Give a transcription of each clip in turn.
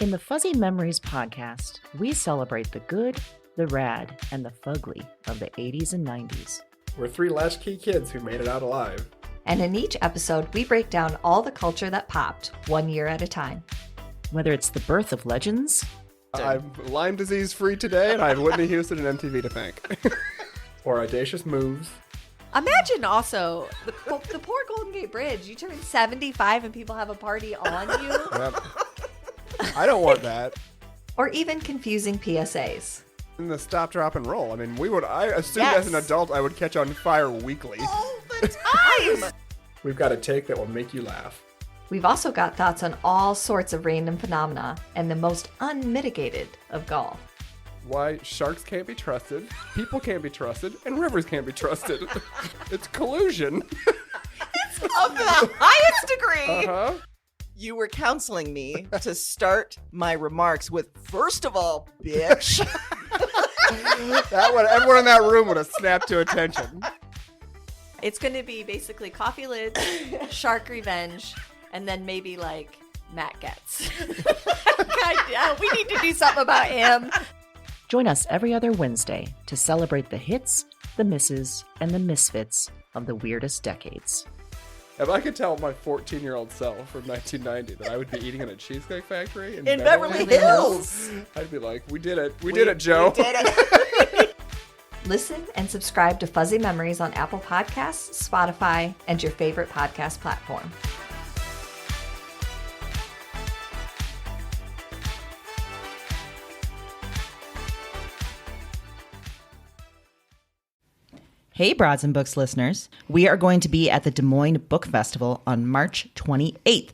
In the Fuzzy Memories podcast, we celebrate the good, the rad, and the fugly of the 80s and 90s. We're three latchkey kids who made it out alive. And in each episode, we break down all the culture that popped, 1 year at a time. Whether it's the birth of legends... I'm Lyme disease free today, and I have Whitney Houston and MTV to thank. Or audacious moves. Imagine also the poor Golden Gate Bridge. You turn 75 and people have a party on you. Yep. I don't want that. Or even confusing PSAs. And the stop, drop, and roll. I mean, I assumed Yes. as an adult I would catch on fire weekly. All the time! We've got a take that will make you laugh. We've also got thoughts on all sorts of random phenomena and the most unmitigated of golf. Why sharks can't be trusted, people can't be trusted, and rivers can't be trusted. It's collusion. Of the highest degree. Uh-huh. You were counseling me to start my remarks with, first of all, bitch. Everyone in that room would have snapped to attention. It's going to be basically coffee lids, shark revenge, and then maybe like Matt Getz. God, we need to do something about him. Join us every other Wednesday to celebrate the hits, the misses, and the misfits of the weirdest decades. If I could tell my 14-year-old self from 1990 that I would be eating in a Cheesecake Factory in Beverly Hills. I'd be like, we did it. We did it, Joe. We did it. Listen and subscribe to Fuzzy Memories on Apple Podcasts, Spotify, and your favorite podcast platform. Hey, Broads and Books listeners. We are going to be at the Des Moines Book Festival on March 28th.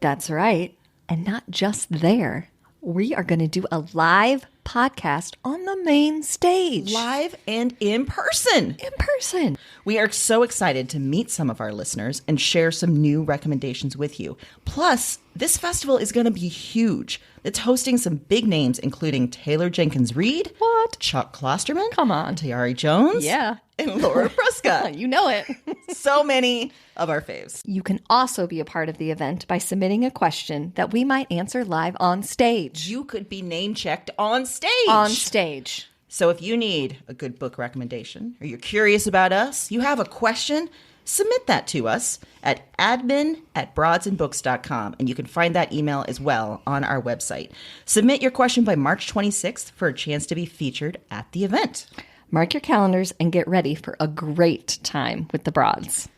That's right. And not just there. We are going to do a live podcast on the main stage. Live and in person. In person. We are so excited to meet some of our listeners and share some new recommendations with you. Plus, this festival is going to be huge. It's hosting some big names, including Taylor Jenkins Reid. What? Chuck Klosterman. Come on. Tayari Jones. Yeah. And Laura Prescott. You know it. So many of our faves. You can also be a part of the event by submitting a question that we might answer live on stage. You could be name checked on stage. On stage. So if you need a good book recommendation, or you're curious about us, you have a question, submit that to us at admin@broadsandbooks.com, and you can find that email as well on our website. Submit your question by March 26th for a chance to be featured at the event. Mark your calendars and get ready for a great time with the Broads.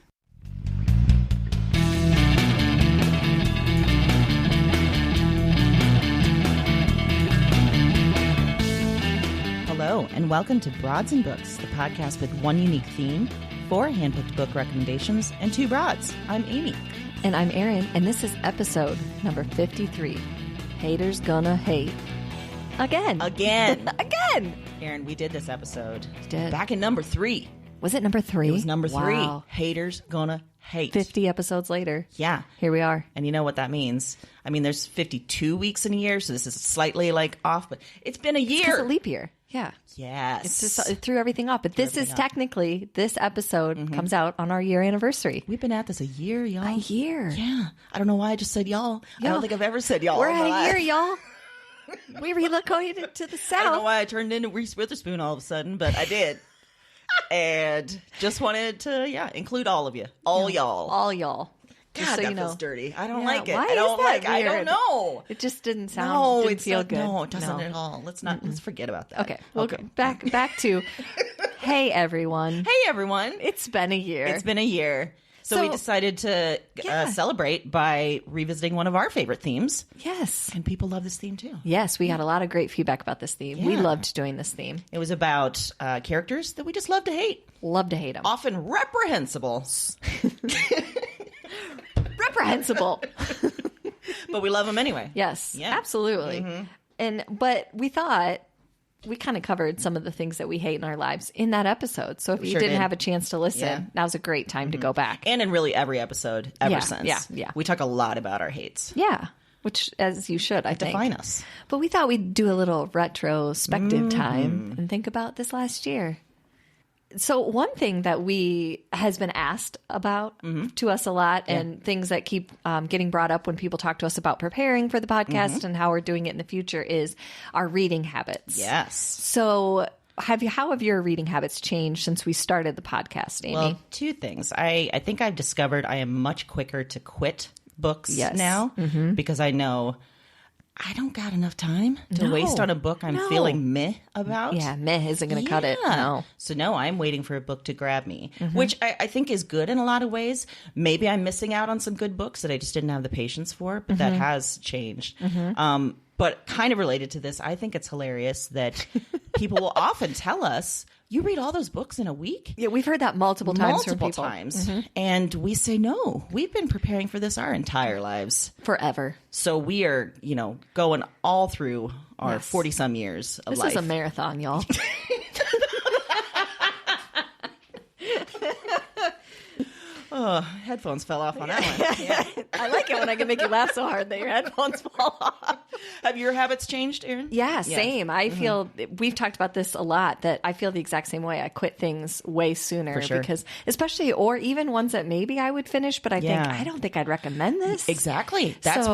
Hello, and welcome to Broads and Books, the podcast with one unique theme, 4 hand-picked book recommendations, and 2 broads. I'm Amy. And I'm Erin, and this is episode number 53. Haters Gonna Hate. Again. Again. Again. Erin, we did this episode. We did. Back in number 3. Was it number 3? It was number 3. Wow. Haters Gonna Hate. 50 episodes later. Yeah. Here we are. And you know what that means. I mean, there's 52 weeks in a year, so this is slightly off, but it's been a year. It's a leap year. Yeah. Yes. It's just, it threw everything up. But this is technically, this episode comes out on our year anniversary. We've been at this a year, y'all. A year. Yeah. I don't know why I just said y'all. I Y'all. don't think I've ever said y'all. We're in at my a life. year, y'all. We relocated to the I don't know south. why I turned into Reese Witherspoon all of a sudden, but I did. And just wanted to, include all of you. All y'all. All y'all. God, Just so that you know. feels dirty. I don't Yeah, like it. why I don't is that like it. I don't weird? know. It just didn't sound, No, didn't it's feel not, good. No, it doesn't No. at all. Let's forget about that. Okay, we'll go back to, hey everyone. Hey, everyone. It's been a year. It's been a year. So we decided to celebrate by revisiting one of our favorite themes. Yes. And people love this theme too. Yes, we got a lot of great feedback about this theme. We Yeah. loved doing this theme. It was about characters that we just love to hate. Love to hate them. Often reprehensible. Reprehensible. But we love them anyway. Yes, Yeah. absolutely. But we thought we kind of covered some of the things that we hate in our lives in that episode. So if you sure didn't did. have a chance to listen, Yeah. now's a great time to go back. And in really every episode ever Yeah, since. yeah. We talk a lot about our hates. Yeah, which as you should, I think. Define us. But we thought we'd do a little retrospective time and think about this last year. So one thing that has been asked about to us a lot, and things that keep getting brought up when people talk to us about preparing for the podcast and how we're doing it in the future is our reading habits. Yes. So how have your reading habits changed since we started the podcast, Amy? Well, two things. I think I've discovered I am much quicker to quit books now because I know I don't got enough time to waste on a book I'm feeling meh about. Yeah, meh isn't going to cut it. No. So no, I'm waiting for a book to grab me, which I think is good in a lot of ways. Maybe I'm missing out on some good books that I just didn't have the patience for, but that has changed. But kind of related to this, I think it's hilarious that people will often tell us, you read all those books in a week? Yeah, we've heard that multiple times from people. And we say, no, we've been preparing for this our entire lives. Forever. So we are, going all through our 40-some years of life. This is a marathon, y'all. Oh, headphones fell off on that one. Yeah. I like it when I can make you laugh so hard that your headphones fall off. Have your habits changed, Erin? Yeah, same. I feel, we've talked about this a lot, that I feel the exact same way. I quit things way sooner because, especially, or even ones that maybe I would finish, but I don't think I'd recommend this. Exactly. That's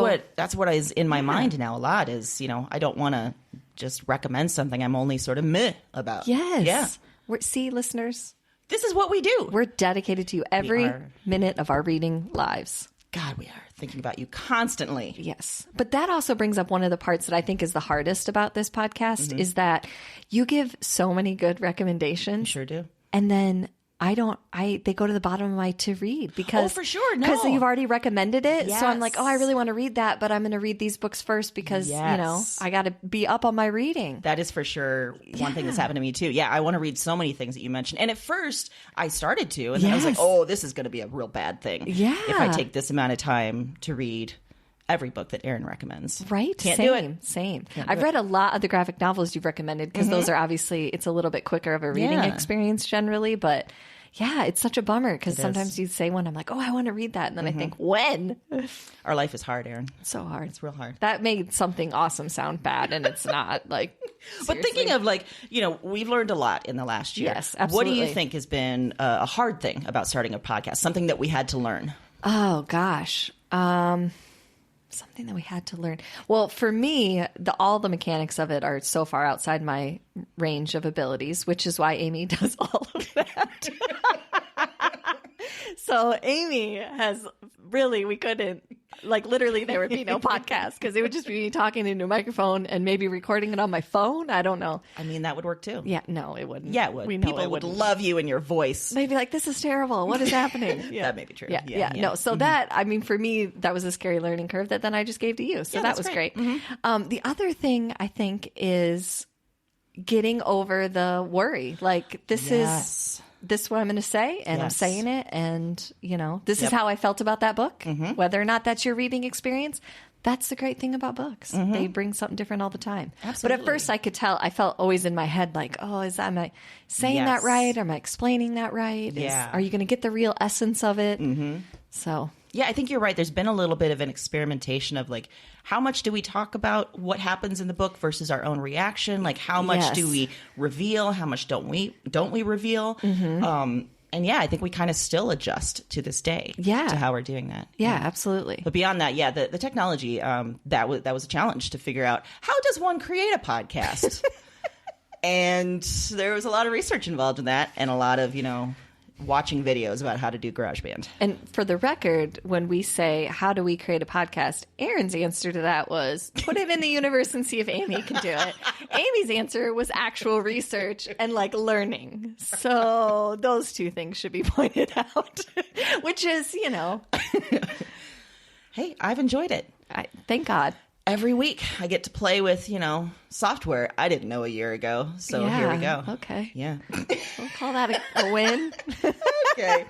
what is in my mind now a lot is, I don't want to just recommend something I'm only sort of meh about. Yes. Yeah. See, listeners, this is what we do. We're dedicated to you every minute of our reading lives. God, we are thinking about you constantly. Yes. But that also brings up one of the parts that I think is the hardest about this podcast is that you give so many good recommendations. You sure do. And then they go to the bottom of my to read because for sure, because you've already recommended it. Yes. So I'm like, I really want to read that, but I'm going to read these books first because I got to be up on my reading. That is for sure one thing that's happened to me too. Yeah, I want to read so many things that you mentioned, and at first I started to, and then I was like, oh, this is going to be a real bad thing. Yeah, if I take this amount of time to read every book that Erin recommends. Right. Can't do it. Same. I've read a lot of the graphic novels you've recommended because those are obviously, it's a little bit quicker of a reading experience generally, but yeah, it's such a bummer because sometimes you say one, I'm like, I want to read that. And then I think, when? Our life is hard, Erin. It's so hard. It's real hard. That made something awesome sound bad, and it's not. Like, but thinking of we've learned a lot in the last year. Yes, absolutely. What do you think has been a hard thing about starting a podcast? Something that we had to learn? Oh, gosh. Something that we had to learn. Well, for me, all the mechanics of it are so far outside my range of abilities, which is why Amy does all of that. So Amy has we couldn't, literally there would be no podcast because it would just be me talking into a microphone and maybe recording it on my phone. I don't know. I mean, that would work too. Yeah, no, it wouldn't. Yeah, it would. We know People would love you and your voice. They'd be like, this is terrible. What is happening? Yeah. That may be true. Yeah. No, so that, I mean, for me, that was a scary learning curve that then I just gave to you. So that was great. The other thing I think is getting over the worry. Like, this is what I'm going to say, and I'm saying it, and this is how I felt about that book. Whether or not that's your reading experience, that's the great thing about books. They bring something different all the time. Absolutely. But at first I could tell, I felt always in my head like, am I saying that right? Am I explaining that right? Are you going to get the real essence of it? So yeah, I think you're right. There's been a little bit of an experimentation of how much do we talk about what happens in the book versus our own reaction? Like, how much do we reveal? How much don't we reveal? And I think we kind of still adjust to this day to how we're doing that. Yeah, absolutely. But beyond that, the technology, that was a challenge to figure out, how does one create a podcast? And there was a lot of research involved in that, and a lot of, watching videos about how to do GarageBand. And for the record, when we say, how do we create a podcast? Erin's answer to that was, put it in the universe and see if Amy can do it. Amy's answer was actual research and learning. So those two things should be pointed out, which is, Hey, I've enjoyed it. Thank God. Every week I get to play with, software I didn't know a year ago. So here we go. Okay. Yeah. We'll call that a win. Okay.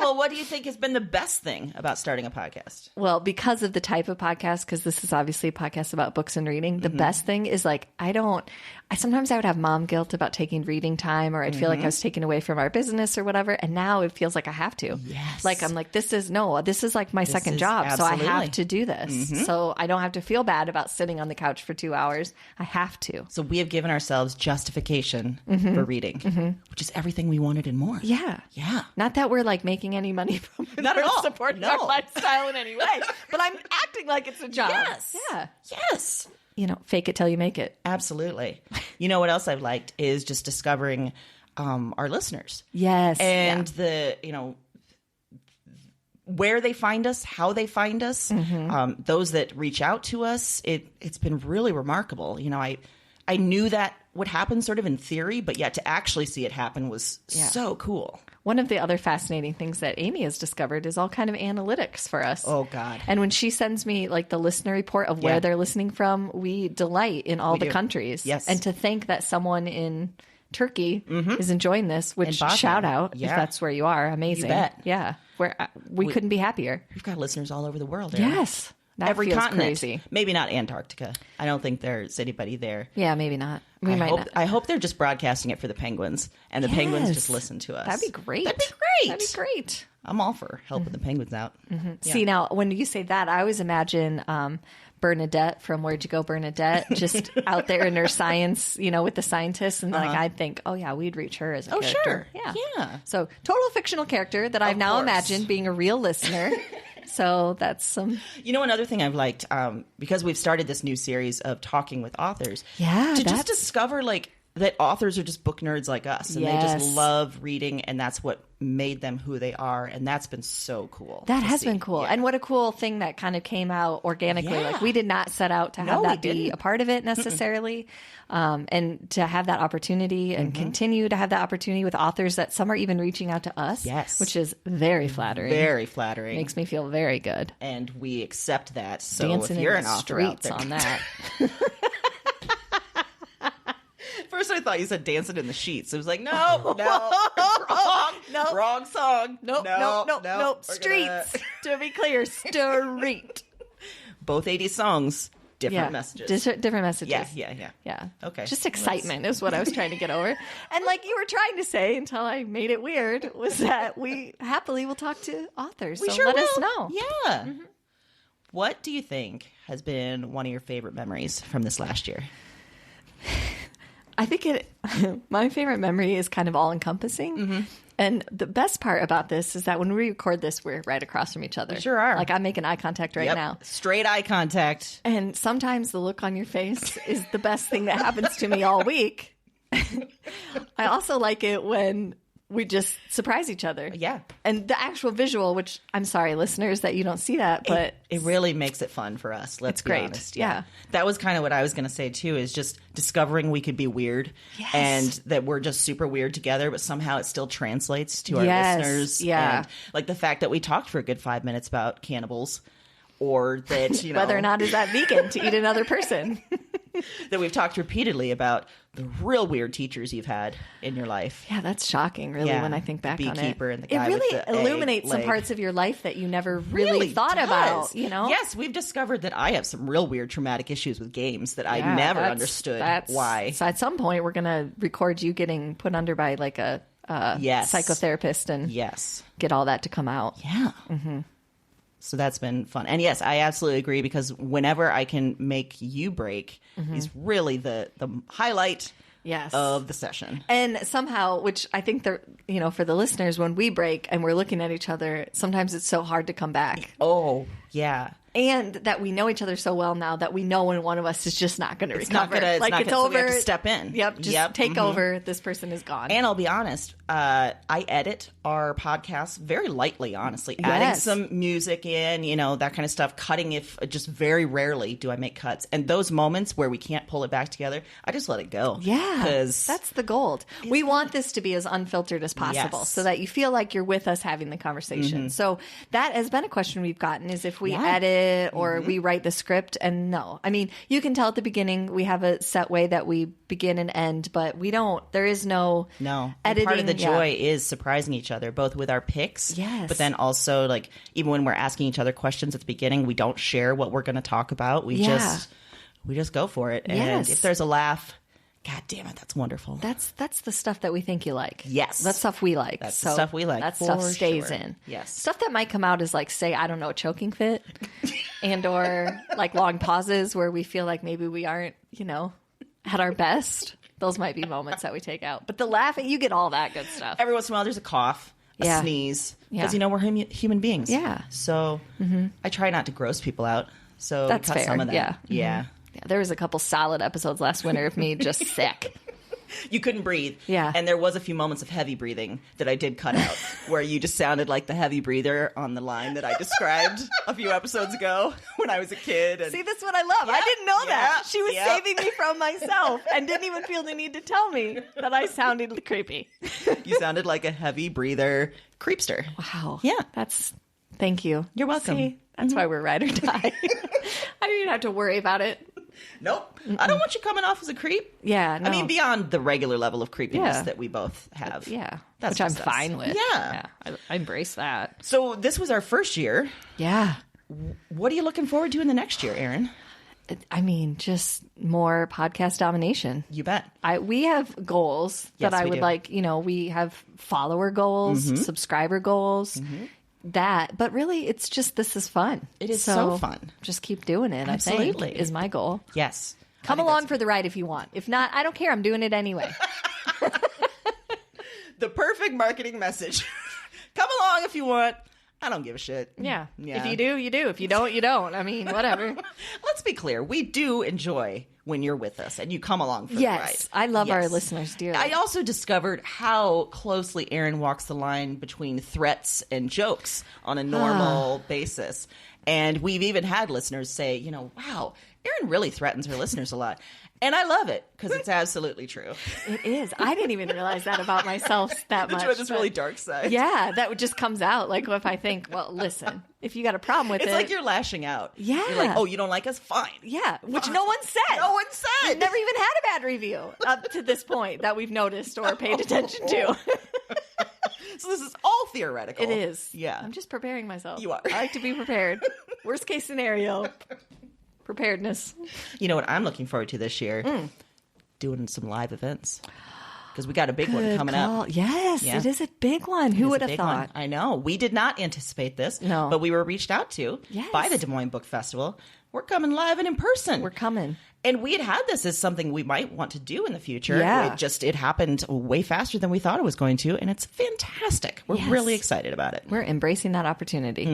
Well, what do you think has been the best thing about starting a podcast? Well, because of the type of podcast, because this is obviously a podcast about books and reading, the best thing is sometimes I would have mom guilt about taking reading time, or I'd feel like I was taken away from our business or whatever. And now it feels like I have to. Yes. I'm like, this is like my second job. Absolutely. So I have to do this. So I don't have to feel bad about sitting on the couch for 2 hours. I have have to. So we have given ourselves justification for reading, which is everything we wanted and more. Yeah. Yeah. Not that we're like making any money from it. Not at all. Supporting No. our lifestyle in any way. But I'm acting like it's a job. Yes. Yeah. Yes. Fake it till you make it. Absolutely. You know what else I've liked is just discovering our listeners. Yes. And where they find us, how they find us, those that reach out to us. It's been really remarkable. I knew that would happen sort of in theory, but yet to actually see it happen was so cool. One of the other fascinating things that Amy has discovered is all kind of analytics for us. Oh, God. And when she sends me like the listener report of where they're listening from, we delight in all the countries. Yes. And to think that someone in Turkey is enjoying this, which shout out if that's where you are. Amazing. You bet. Yeah. We couldn't be happier. We've got listeners all over the world. Aaron. Yes. That Every feels continent. crazy. Maybe not Antarctica. I don't think there's anybody there. Yeah, maybe not. We might not. I hope they're just broadcasting it for the penguins, and the penguins just listen to us. That'd be great. That'd be great. That'd be great. I'm all for helping the penguins out. Yeah. See, now, when you say that, I always imagine Bernadette from Where'd You Go, Bernadette, just out there in her science, with the scientists. And I'd think, oh, yeah, we'd reach her as a character. Sure. Yeah. So total fictional character that I've now imagined being a real listener. So that's some... Another thing I've liked, because we've started this new series of talking with authors. Yeah, to just discover, that authors are just book nerds like us. And they just love reading, and that's what made them who they are. And that's been so cool. That has been cool. Yeah. And what a cool thing that kind of came out organically. Yeah. Like, we did not set out to have that be a part of it necessarily. And to have that opportunity and continue to have that opportunity with authors that some are even reaching out to us. Yes. Which is very flattering. Very flattering. Makes me feel very good. And we accept that. So Dancing if you're in an the author out streets there... on that. First, I thought you said dancing in the sheets. It was like, no, wrong song. Nope. Streets. To be clear, street. Both 80s songs, different messages. Different messages. Yeah. Okay. Just excitement is what I was trying to get over. And like you were trying to say, until I made it weird, was that we happily will talk to authors. So let us know. Yeah. What do you think has been one of your favorite memories from this last year? I think my favorite memory is kind of all-encompassing. And the best part about this is that when we record this, we're right across from each other. We sure are. Like, I'm making eye contact right now. Straight eye contact. And sometimes the look on your face is the best thing that happens to me all week. I also like it when we just surprise each other. Yeah. And the actual visual, which I'm sorry, listeners, that you don't see that, but it really makes it fun for us. Let's be honest. Yeah. That was kind of what I was going to say too, is just discovering we could be weird and that we're just super weird together, but somehow it still translates to our listeners. Yeah. And like the fact that we talked for a good 5 minutes about cannibals, or that, whether or not is that vegan to eat another person. That we've talked repeatedly about the real weird teachers you've had in your life. Yeah, that's shocking, really, when I think back on it. The beekeeper and the guy it really with the illuminates some parts of your life that you never really thought about, Yes, we've discovered that I have some real weird traumatic issues with games that I never understood why. So at some point, we're going to record you getting put under by like a psychotherapist and get all that to come out. Yeah. So that's been fun. And yes, I absolutely agree, because whenever I can make you break is really the highlight of the session. And somehow, which I think for the listeners, when we break and we're looking at each other, sometimes it's so hard to come back. Oh, yeah. And that we know each other so well now that we know when one of us is just not going to recover. It's over. So we have to step in. Yep. Just take over. This person is gone. And I'll be honest, I edit our podcast very lightly, honestly. Adding some music in, that kind of stuff. Cutting, if just very rarely do I make cuts. And those moments where we can't pull it back together, I just let it go. Yeah. Because that's the gold. We want this to be as unfiltered as possible so that you feel like you're with us having the conversation. So that has been a question we've gotten, is if we edit or we write the script. And no, I mean, you can tell at the beginning we have a set way that we begin and end, but we don't, there is no editing. And part of the joy is surprising each other, both with our picks, but then also like even when we're asking each other questions at the beginning, we don't share what we're going to talk about. We just go for it. And if there's a laugh, God damn it, that's wonderful. That's the stuff that we think you like. Yes. That's stuff we like. That's the stuff we like. That stuff stays in. Yes. Stuff that might come out is like, say, I don't know, a choking fit and or like long pauses where we feel like maybe we aren't, at our best, those might be moments that we take out. But the laughing, you get all that good stuff. Every once in a while, there's a cough, a sneeze, because Yeah. we're human beings. Yeah. So I try not to gross people out. So That's we cut fair. some of that. Yeah. Yeah. Yeah, there was a couple solid episodes last winter of me just sick. You couldn't breathe. Yeah. And there was a few moments of heavy breathing that I did cut out, where you just sounded like the heavy breather on the line that I described a few episodes ago when I was a kid. And See, that's what I love. I didn't know that. She was Yep. saving me from myself and didn't even feel the need to tell me that I sounded creepy. you sounded like a heavy breather creepster. Wow. Yeah. Thank you. You're welcome. See, that's why we're ride or die. I didn't even have to worry about it. Nope. I don't want you coming off as a creep. Yeah, no. I mean, beyond the regular level of creepiness Yeah. that we both have. Yeah. That's Which I'm just us. fine with. Yeah. I embrace that. So this was our first year. Yeah. What are you looking forward to in the next year, Erin? I mean, just more podcast domination. You bet. We have goals Yes, that I we would do. like, we have follower goals, subscriber goals, that, but really it's just, this is fun. It is so fun. Just keep doing it. Absolutely. I think is my goal. Yes. Come along for the ride if you want. If not, I don't care. I'm doing it anyway. The perfect marketing message. Come along if you want. I don't give a shit. Yeah. Yeah. If you do, you do. If you don't, you don't. I mean, whatever. Let's be clear. We do enjoy when you're with us and you come along for the ride. Yes. I love our Yes. listeners dearly. I also discovered how closely Erin walks the line between threats and jokes on a normal basis. And we've even had listeners say, wow, Erin really threatens her listeners a lot. And I love it because it's absolutely true. It is. I didn't even realize that about myself that much. You have this but- really dark side. Yeah, that would just comes out. Like if I think, well, listen, if you got a problem with It's it. like you're lashing out. Yeah. You're like, oh, you don't like us? Fine. Yeah, which no one said. No one said. We've never even had a bad review up to this point that we've noticed or paid attention to. So this is all theoretical. It is. Yeah. I'm just preparing myself. You are. I like to be prepared. Worst case scenario, preparedness. You know what I'm looking forward to this year? Doing some live events. Because we got a big one Good coming call. up. Yes, Yeah. it is a big one. Who It's would a have big thought? one. I know. We did not anticipate this. No. But we were reached out to Yes. by the Des Moines Book Festival. We're coming live and in person. We're coming. And we had this as something we might want to do in the future. Yeah. It happened way faster than we thought it was going to. And it's fantastic. We're Yes. really excited about it. We're embracing that opportunity,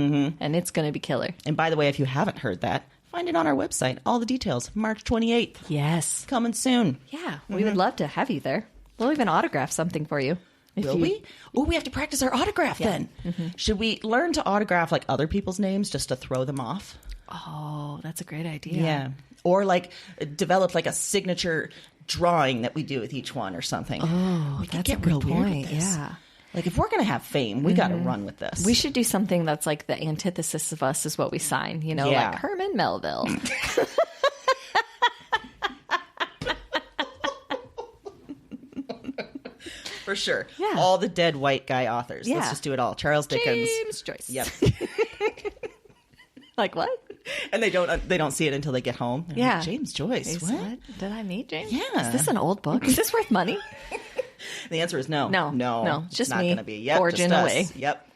and it's going to be killer. And by the way, if you haven't heard that, find it on our website. All the details. March 28th. Yes. Coming soon. Yeah, we would love to have you there. We'll even autograph something for you. Will we? Oh, we have to practice our autograph then. Should we learn to autograph like other people's names just to throw them off? Oh, that's a great idea. Yeah. Or like develop like a signature drawing that we do with each one or something. Oh, we could that's a get real good weird with point. this. Yeah. Like if we're going to have fame, we got to run with this. We should do something that's like the antithesis of us is what we sign, Yeah. like Herman Melville. For sure. Yeah. All the dead white guy authors. Yeah. Let's just do it all. Charles Dickens. James Joyce. Yep. Like what? And they don't see it until they get home. They're Yeah. like, James Joyce. What? Did I meet James? Yeah. Is this an old book? Is this worth money? The answer is no. No. No. No. It's Just not me going to be. Yep. forging just us. away. Yep.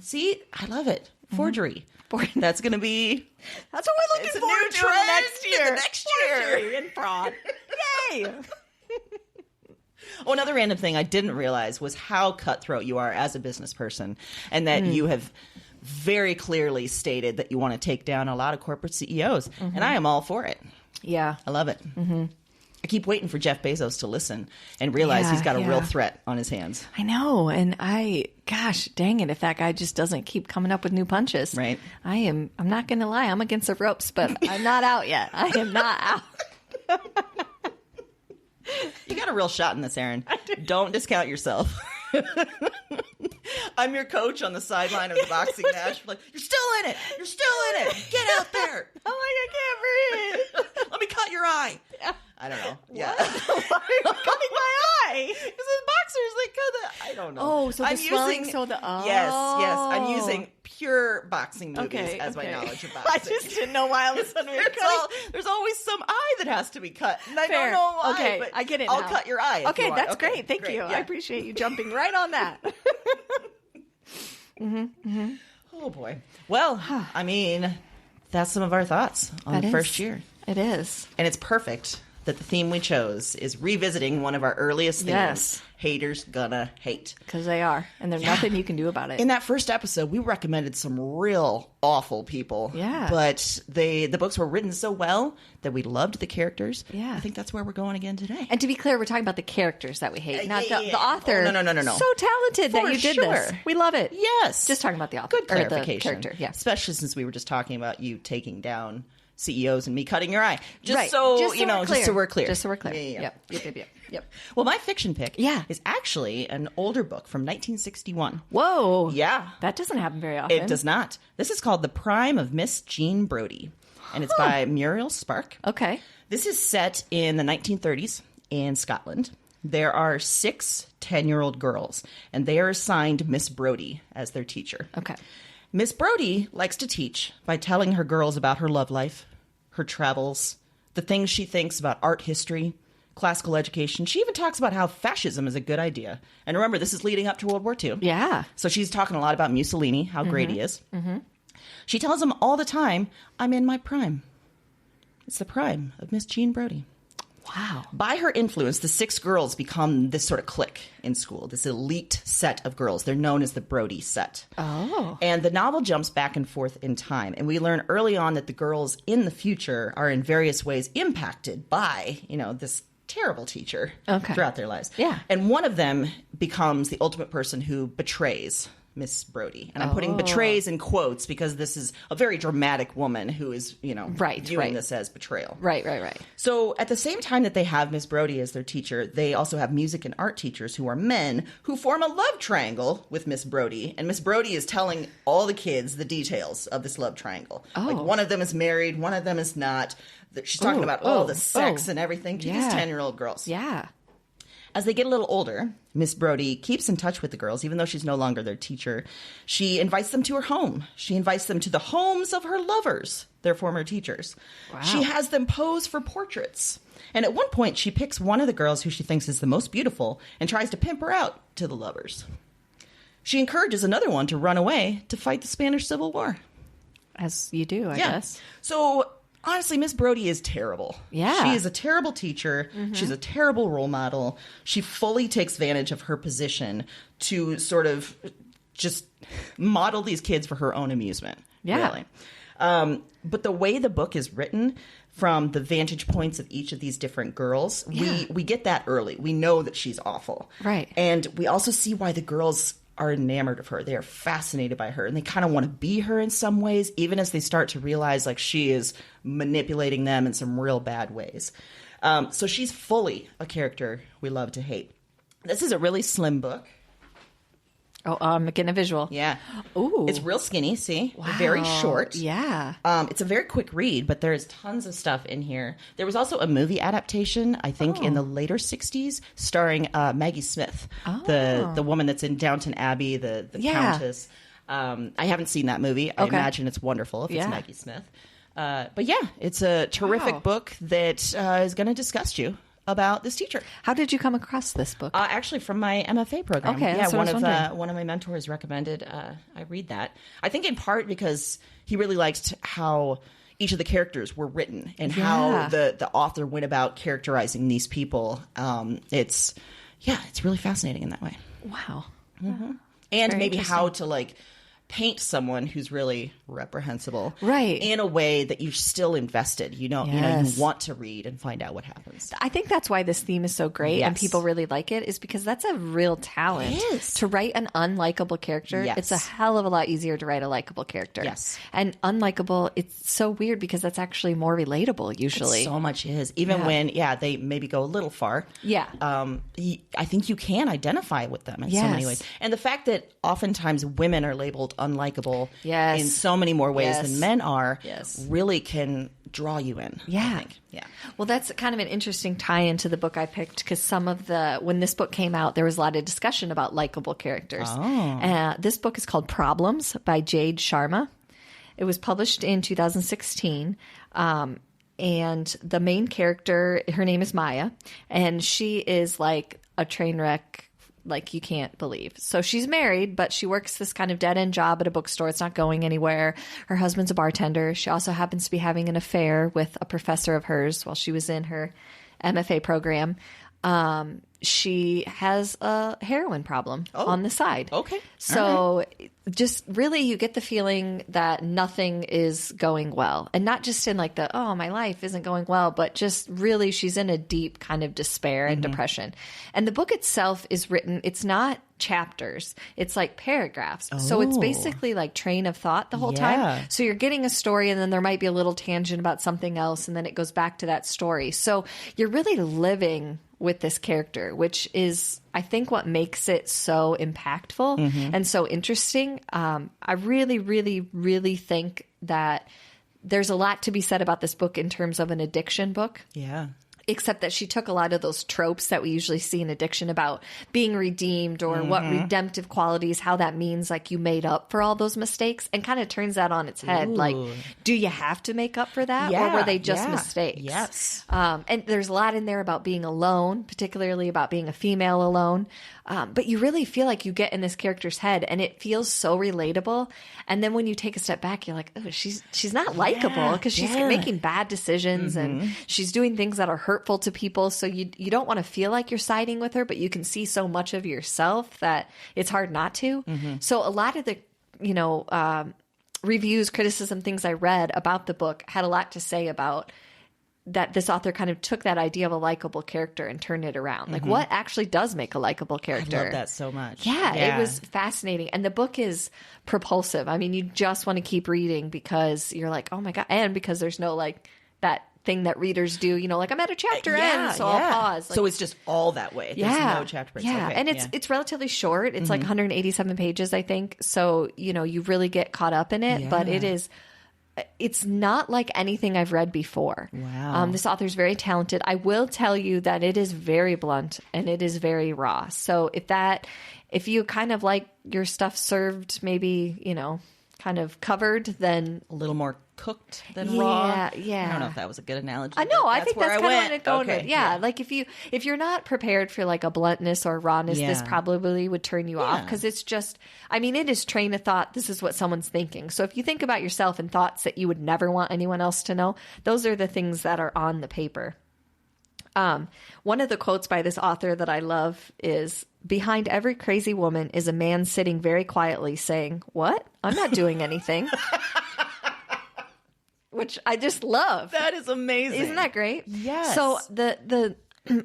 See, I love it. Forgery. Forgery. That's going to be. That's what we're It's looking a forward new to in the trend next in year. the next year. Forgery and fraud. Yay! Oh, another random thing I didn't realize was how cutthroat you are as a business person, and that you have very clearly stated that you want to take down a lot of corporate CEOs, and I am all for it. Yeah. I love it. I keep waiting for Jeff Bezos to listen and realize Yeah, he's got a real yeah. threat on his hands. I know. And gosh, dang it, if that guy just doesn't keep coming up with new punches. Right. I'm not going to lie. I'm against the ropes, but I'm not out yet. I am not out. You got a real shot in this, Erin. Don't discount yourself. I'm your coach on the sideline of the boxing match. Like, you're still in it. You're still in it. Get out there. I'm like, I can't breathe. Let me cut your eye. I don't know. Yeah. Why are you cutting my eye? Because the boxers, they cut the, I don't know. Oh, so the swelling, Yes. I'm using pure boxing movies Okay, as my okay. knowledge of I boxing. just didn't know why all of a sudden we were cutting. There's always some eye that has to be cut, and I Fair. don't know why. Okay, but I get it I'll now. cut your eye. if Okay, you want. that's great. Thank you. Yeah. I appreciate you jumping right on that. Oh boy. Well, I mean, that's some of our thoughts on That the is. first year, It is. and it's perfect that the theme we chose is revisiting one of our earliest themes. Yes. Haters gonna hate. Because they are. And there's nothing you can do about it. In that first episode, we recommended some real awful people. Yeah. But the books were written so well that we loved the characters. Yeah. I think that's where we're going again today. And to be clear, we're talking about the characters that we hate, not yeah. the author. Oh, no. So talented that For you did this. sure. We love it. Yes. Just talking about the author. Good or the clarification. character, yeah. Especially since we were just talking about you taking down CEOs and me cutting your eye. Just Right. so, Just so we're clear. just so we're clear. Just so we're clear. Yeah. Yep. Well, my fiction pick Yeah. is actually an older book from 1961. Whoa. Yeah. That doesn't happen very often. It does not. This is called The Prime of Miss Jean Brodie, and it's by Muriel Spark. Okay. This is set in the 1930s in Scotland. There are 6 10-year-old girls, and they are assigned Miss Brodie as their teacher. Okay. Miss Brodie likes to teach by telling her girls about her love life, her travels, the things she thinks about art history, classical education. She even talks about how fascism is a good idea. And remember, this is leading up to World War II. Yeah. So she's talking a lot about Mussolini, how great he is. Mm-hmm. She tells them all the time, I'm in my prime. It's the prime of Miss Jean Brodie. Wow. By her influence, the 6 girls become this sort of clique in school, this elite set of girls. They're known as the Brodie set. Oh. And the novel jumps back and forth in time. And we learn early on that the girls in the future are in various ways impacted by, this terrible teacher throughout their lives. Yeah. And one of them becomes the ultimate person who betrays Miss Brodie. And I'm putting betrays in quotes because this is a very dramatic woman who is, viewing this as betrayal. Right. So at the same time that they have Miss Brodie as their teacher, they also have music and art teachers who are men who form a love triangle with Miss Brodie. And Miss Brodie is telling all the kids the details of this love triangle. Oh. Like one of them is married, one of them is not. She's talking about all the sex and everything to these 10-year-old girls. Yeah. As they get a little older, Miss Brodie keeps in touch with the girls, even though she's no longer their teacher. She invites them to her home. She invites them to the homes of her lovers, their former teachers. Wow. She has them pose for portraits. And at one point, she picks one of the girls who she thinks is the most beautiful and tries to pimp her out to the lovers. She encourages another one to run away to fight the Spanish Civil War. As you do, I guess. So honestly, Miss Brodie is terrible. Yeah. She is a terrible teacher. Mm-hmm. She's a terrible role model. She fully takes advantage of her position to sort of just model these kids for her own amusement. Yeah. Really. But the way the book is written, from the vantage points of each of these different girls, we get that early. We know that she's awful. Right. And we also see why the girls are enamored of her. They are fascinated by her, and they kind of want to be her in some ways, even as they start to realize like she is manipulating them in some real bad ways. So she's fully a character we love to hate. This is a really slim book. Oh, I'm getting a visual. Yeah. Ooh. It's real skinny, see? Wow. Very short. Yeah. It's a very quick read, but there's tons of stuff in here. There was also a movie adaptation, I think, in the later 60s, starring Maggie Smith, the woman that's in Downton Abbey, the Countess. I haven't seen that movie. I imagine it's wonderful if it's Maggie Smith. But yeah, it's a terrific book that is going to disgust you about this teacher. How did you come across this book? Actually, from my MFA program. Okay, yeah, that's what I was wondering. one of my mentors recommended I read that. I think in part because he really liked how each of the characters were written and how the author went about characterizing these people. It's really fascinating in that way. Wow. Mm-hmm. And maybe how to paint someone who's really reprehensible, right, in a way that you're still invested. You want to read and find out what happens. I think that's why this theme is so great and people really like it, is because that's a real talent. It is. To write an unlikable character. Yes. It's a hell of a lot easier to write a likable character. Yes. And unlikable, it's so weird because that's actually more relatable usually. It so much is. Even when they maybe go a little far. Yeah. I think you can identify with them in so many ways. And the fact that oftentimes women are labeled unlikable in so many more ways than men are really can draw you in. Yeah. I think. Yeah. Well, that's kind of an interesting tie into the book I picked, because when this book came out, there was a lot of discussion about likable characters. This book is called Problems by Jade Sharma. It was published in 2016. And the main character, her name is Maya, and she is like a train wreck like you can't believe. So she's married, but she works this kind of dead-end job at a bookstore. It's not going anywhere. Her husband's a bartender. She also happens to be having an affair with a professor of hers while she was in her MFA program, she has a heroin problem on the side. Okay. So just really you get the feeling that nothing is going well. And not just in like my life isn't going well, but just really she's in a deep kind of despair and depression. And the book itself is written, it's not chapters, it's like paragraphs. So it's basically like train of thought the whole time. So you're getting a story and then there might be a little tangent about something else and then it goes back to that story. So you're really living with this character, which is, I think, what makes it so impactful and so interesting. I really, really, really think that there's a lot to be said about this book in terms of an addiction book. Yeah. Except that she took a lot of those tropes that we usually see in addiction about being redeemed or what redemptive qualities, how that means like you made up for all those mistakes, and kind of turns that on its head. Ooh. Like, do you have to make up for that, or were they just mistakes? Yes. And there's a lot in there about being alone, particularly about being a female alone. But you really feel like you get in this character's head and it feels so relatable. And then when you take a step back, you're like, oh, she's not likable because she's making bad decisions and she's doing things that are hurtful to people. So you don't want to feel like you're siding with her, but you can see so much of yourself that it's hard not to. So a lot of the, reviews, criticism, things I read about the book had a lot to say about that this author kind of took that idea of a likable character and turned it around. Like, what actually does make a likable character? I love that so much. Yeah, it was fascinating. And the book is propulsive. I mean, you just want to keep reading because you're like, oh my God. And because there's no like that thing that readers do, like I'm at a chapter end, so I'll pause. Like, so it's just all that way. There's no chapter breaks. Yeah, Okay. and it's relatively short. It's like 187 pages, I think. So, you really get caught up in it. But it's not like anything I've read before. Wow. This author's very talented. I will tell you that it is very blunt and it is very raw. So if you kind of like your stuff served maybe, kind of covered, then a little more cooked than raw. Yeah. I don't know if that was a good analogy. I know. I think that's kind of what it going with. with. Yeah. Like if you're not prepared for like a bluntness or rawness, this probably would turn you off because it's just, it is train of thought. This is what someone's thinking. So if you think about yourself and thoughts that you would never want anyone else to know, those are the things that are on the paper. One of the quotes by this author that I love is, "Behind every crazy woman is a man sitting very quietly saying, 'What? I'm not doing anything.'" Which I just love. That is amazing. Isn't that great? Yes. So the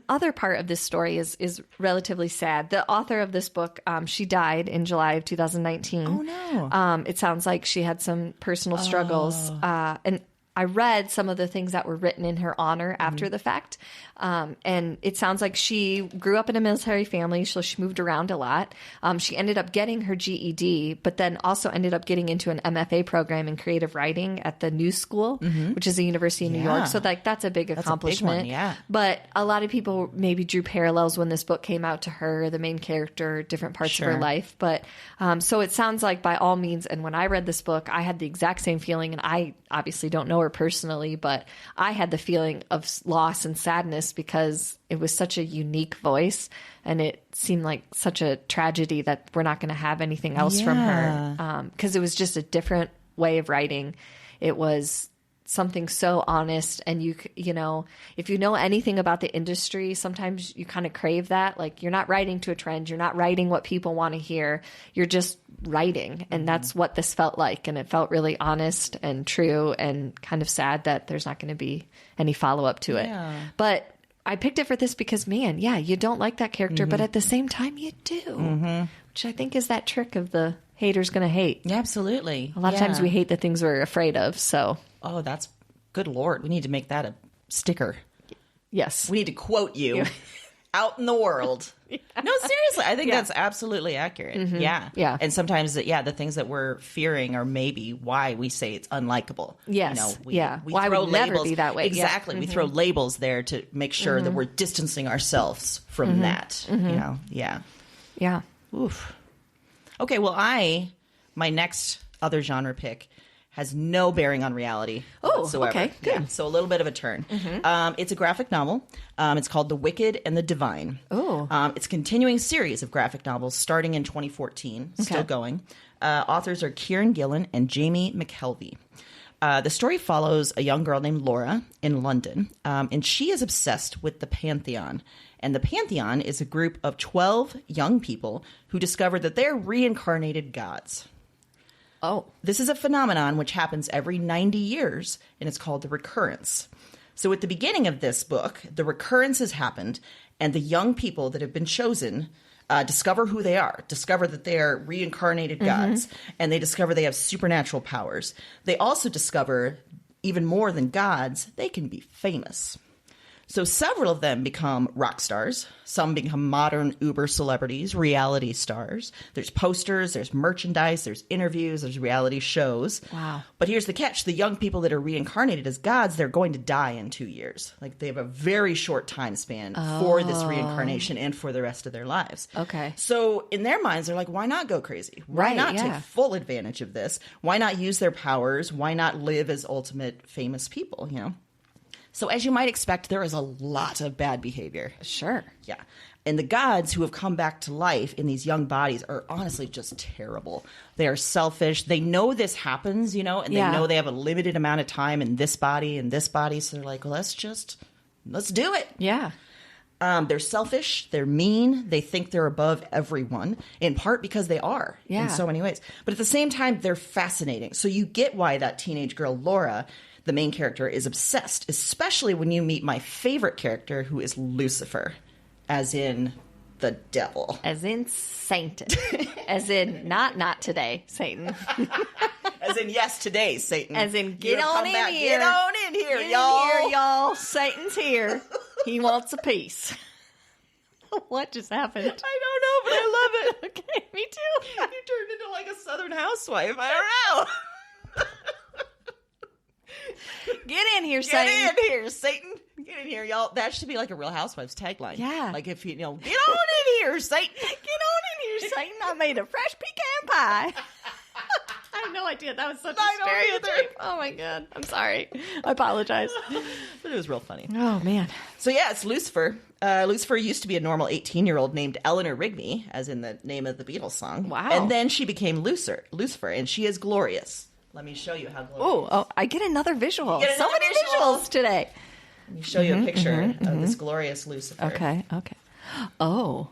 other part of this story is relatively sad. The author of this book, she died in July of 2019. Oh, no. It sounds like she had some personal struggles. And I read some of the things that were written in her honor after the fact. And it sounds like she grew up in a military family, so she moved around a lot. She ended up getting her GED, but then also ended up getting into an MFA program in creative writing at the New School, which is a university in New York. So that's a big accomplishment. A big one, But a lot of people maybe drew parallels when this book came out to her, the main character, different parts of her life. But so it sounds like by all means, and when I read this book, I had the exact same feeling, and I obviously don't know her personally, but I had the feeling of loss and sadness because it was such a unique voice and it seemed like such a tragedy that we're not going to have anything else from her, because it was just a different way of writing. It was something so honest, and you know, if you know anything about the industry, sometimes you kind of crave that. Like, you're not writing to a trend, you're not writing what people want to hear, you're just writing, and that's what this felt like. And it felt really honest and true, and kind of sad that there's not going to be any follow-up to it. But I picked it for this because, man, you don't like that character, but at the same time you do, which I think is that trick of the hater's going to hate. Yeah, absolutely. A lot of times we hate the things we're afraid of. So, oh, that's good Lord. We need to make that a sticker. Yes. We need to quote you out in the world. No, seriously. I think that's absolutely accurate. Yeah. And sometimes, the things that we're fearing are maybe why we say it's unlikable. Yes. We Why throw would never labels. be that way. Exactly. We throw labels there to make sure that we're distancing ourselves from that. You know? Yeah. Yeah. Oof. Okay, well, my next other genre pick has no bearing on reality whatsoever. Okay, good. Yeah, so a little bit of a turn. It's a graphic novel. It's called The Wicked and the Divine. It's a continuing series of graphic novels starting in 2014, still going. Authors are Kieran Gillen and Jamie McKelvey. The story follows a young girl named Laura in London, and she is obsessed with the Pantheon. And the Pantheon is a group of 12 young people who discover that they're reincarnated gods. Oh. This is a phenomenon which happens every 90 years, and it's called the recurrence. So at the beginning of this book, the recurrence has happened, and the young people that have been chosen discover who they are, discover that they are reincarnated gods, and they discover they have supernatural powers. They also discover, even more than gods, they can be famous. So several of them become rock stars. Some become modern Uber celebrities, reality stars. There's posters, there's merchandise, there's interviews, there's reality shows. Wow. But here's the catch. The young people that are reincarnated as gods, they're going to die in 2 years. Like, they have a very short time span for this reincarnation and for the rest of their lives. Okay. So in their minds, they're like, why not go crazy? Why Right, not yeah. take full advantage of this? Why not use their powers? Why not live as ultimate famous people, you know? So as you might expect, there is a lot of bad behavior. Sure. Yeah. And the gods who have come back to life in these young bodies are honestly just terrible. They are selfish. They know this happens, you know, and Yeah. they know they have a limited amount of time in this body and this body. So they're like, well, let's do it. Yeah. They're selfish. They're mean. They think they're above everyone, in part because they are Yeah. in so many ways. But at the same time, they're fascinating. So you get why that teenage girl, Laura, the main character, is obsessed, especially when you meet my favorite character, who is Lucifer, as in the devil. As in Satan. As in not today, Satan. As in, yes, today, Satan. As in, You get have on come in back. here. Get on in here, Get in y'all. here, y'all. Satan's here. He wants a piece. What just happened? I don't know, but I love it. Okay, me too. You turned into like a Southern housewife. I don't know. Get in here, Get Satan. in here, Satan. Get in here, y'all. That should be like a Real Housewives tagline. Yeah. Like, if you know, get on in here, Satan. Get on in here, Satan. I made a fresh pecan pie. I have no idea. That was such I a don't either. stereotype. Oh, my God. I'm sorry. I apologize. But it was real funny. Oh, man. So, yeah, it's Lucifer. Lucifer used to be a normal 18-year-old named Eleanor Rigby, as in the name of the Beatles song. Wow. And then she became Lucifer, and she is glorious. Let me show you how glorious. Oh, I get another visual. get So another many visual. visuals today. Let me show you a picture of this glorious Lucifer. Okay. Oh.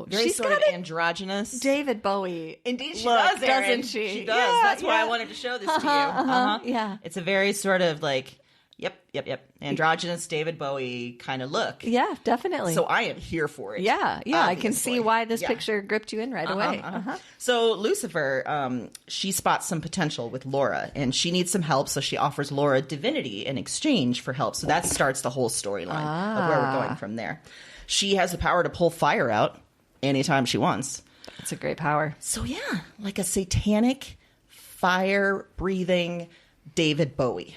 Very She's sort got of a androgynous. David Bowie. Indeed, she look, does, Erin. doesn't she? She does. Yeah, That's why I yeah. wanted to show this to you. Yeah. It's a very sort of like, yep, androgynous David Bowie kind of look. Yeah, definitely. So I am here for it. yeah, I can see obviously. why this Yeah. picture gripped you in right away. So Lucifer, she spots some potential with Laura, and she needs some help, so she offers Laura divinity in exchange for help. So that starts the whole storyline of where we're going from there. She has the power to pull fire out anytime she wants. It's a great power. So yeah, like a satanic, fire-breathing David Bowie.